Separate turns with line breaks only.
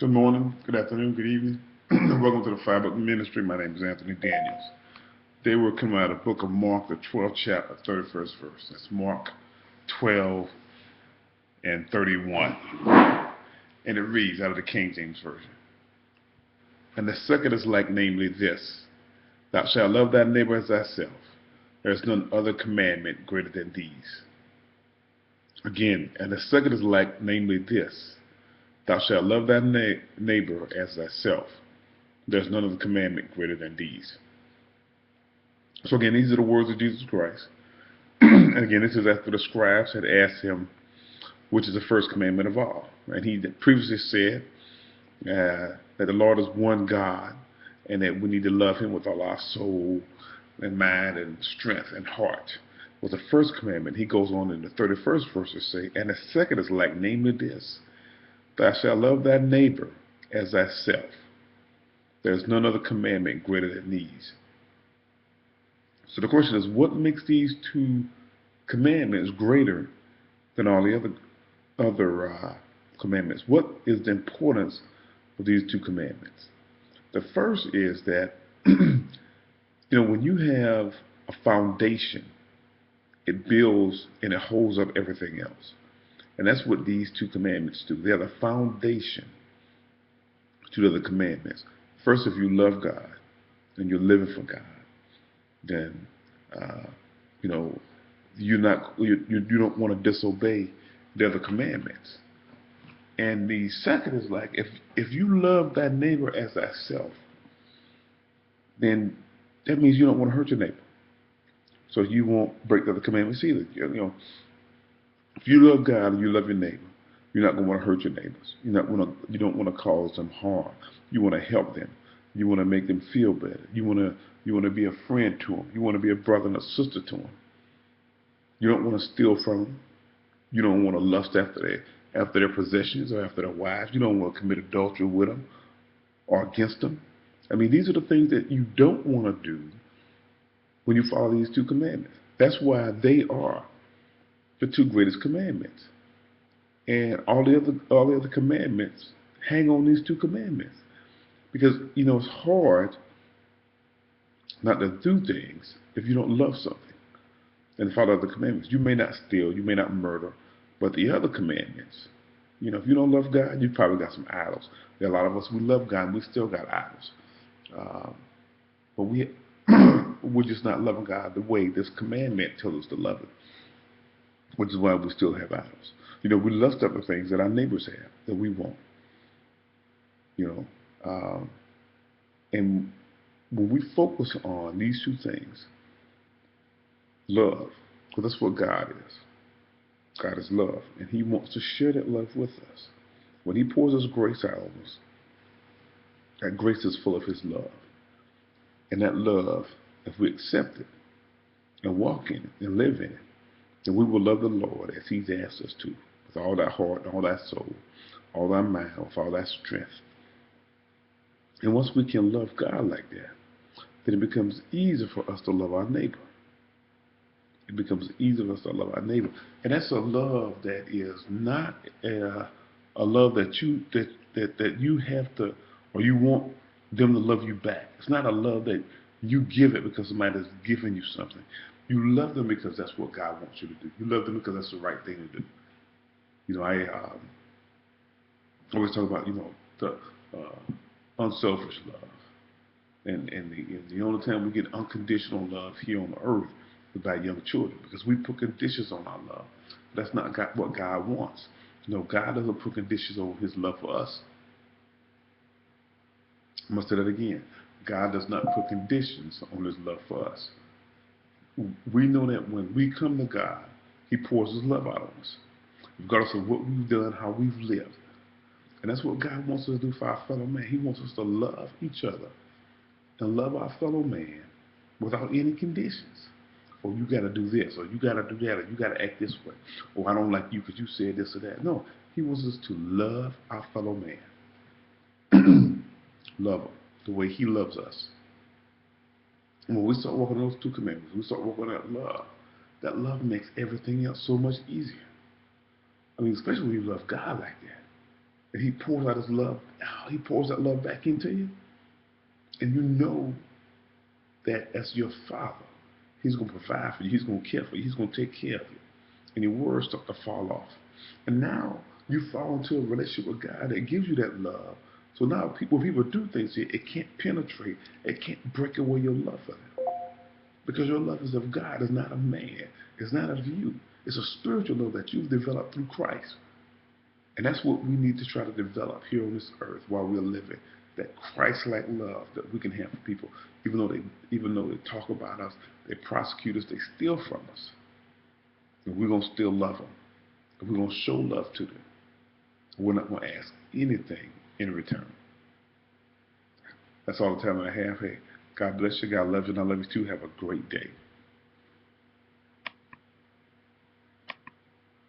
Good morning, good afternoon, good evening. Welcome to the Five Book Ministry. My name is Anthony Daniels. Today we're coming out of the book of Mark, the 12th chapter, 31st verse. That's Mark 12 and 31. And it reads out of the King James Version. And the second is like, namely this: Thou shalt love thy neighbor as thyself. There is none other commandment greater than these. Again, and the second is like, namely this: Thou shalt love thy neighbor as thyself. There's none other commandment greater than these. So again, these are the words of Jesus Christ. And again, this is after the scribes had asked him, which is the first commandment of all. And he previously said that the Lord is one God and that we need to love him with all our soul and mind and strength and heart. Was the first commandment. He goes on in the 31st verse to say, and the second is like, namely this: Thou shalt love thy neighbor as thyself. There is none other commandment greater than these. So the question is, what makes these two commandments greater than all the other commandments? What is the importance of these two commandments? The first is that when you have a foundation, it builds and it holds up everything else. And that's what these two commandments do. They are the foundation to the other commandments. First, if you love God and you're living for God, then you don't want to disobey the other commandments. And the second is like, if you love thy neighbor as thyself, then that means you don't want to hurt your neighbor. So you won't break the other commandments either. If you love God and you love your neighbor, you're not going to want to hurt your neighbors. You don't want to cause them harm. You want to help them. You want to make them feel better. You want to be a friend to them. You want to be a brother and a sister to them. You don't want to steal from them. You don't want to lust after their possessions or after their wives. You don't want to commit adultery with them or against them. I mean, these are the things that you don't want to do when you follow these two commandments. That's why they are the two greatest commandments. And all the other commandments hang on these two commandments. Because, it's hard not to do things if you don't love something and follow the commandments. You may not steal, you may not murder, but the other commandments, if you don't love God, you probably got some idols. There are a lot of us, we love God and we still got idols. But we're just not loving God the way this commandment tells us to love Him, which is why we still have idols. We lust after things that our neighbors have that we want. And when we focus on these two things, love, because that's what God is. God is love, and He wants to share that love with us. When He pours His grace out on us, that grace is full of His love. And that love, if we accept it and walk in it and live in it, then we will love the Lord as He's asked us to, with all that heart, all that soul, all that mind, with all that strength. And once we can love God like that, then it becomes easier for us to love our neighbor. It becomes easier for us to love our neighbor. And that's a love that is not a love that you have to, or you want them to love you back. It's not a love that you give it because somebody has given you something. You love them because that's what God wants you to do. You love them because that's the right thing to do. I always talk about, the unselfish love. And the only time we get unconditional love here on earth is by young children, because we put conditions on our love. That's not what God wants. God doesn't put conditions on His love for us. I'm going to say that again. God does not put conditions on His love for us. We know that when we come to God, He pours His love out on us, regardless of what we've done, how we've lived. And that's what God wants us to do for our fellow man. He wants us to love each other and love our fellow man without any conditions. Or you got to do this, or you got to do that, or you got to act this way, or I don't like you because you said this or that. No, He wants us to love our fellow man. Love him the way He loves us. And when we start walking those two commandments, we start walking that love makes everything else so much easier. I mean, especially when you love God like that. and he pours out his love, he pours that love back into you, and you know that as your father, he's going to provide for you, he's going to care for you, he's going to take care of you. And your words start to fall off. And now you fall into a relationship with God that gives you that love. So now when people do things to you, it can't penetrate, it can't break away your love for them. Because your love is of God, it's not of man, it's not of you. It's a spiritual love that you've developed through Christ. And that's what we need to try to develop here on this earth while we're living. That Christ-like love that we can have for people, even though they talk about us, they prosecute us, they steal from us. And we're going to still love them. And we're going to show love to them. We're not going to ask anything in return. That's all the time I have. Hey, God bless you. God loves you. And I love you too. Have a great day.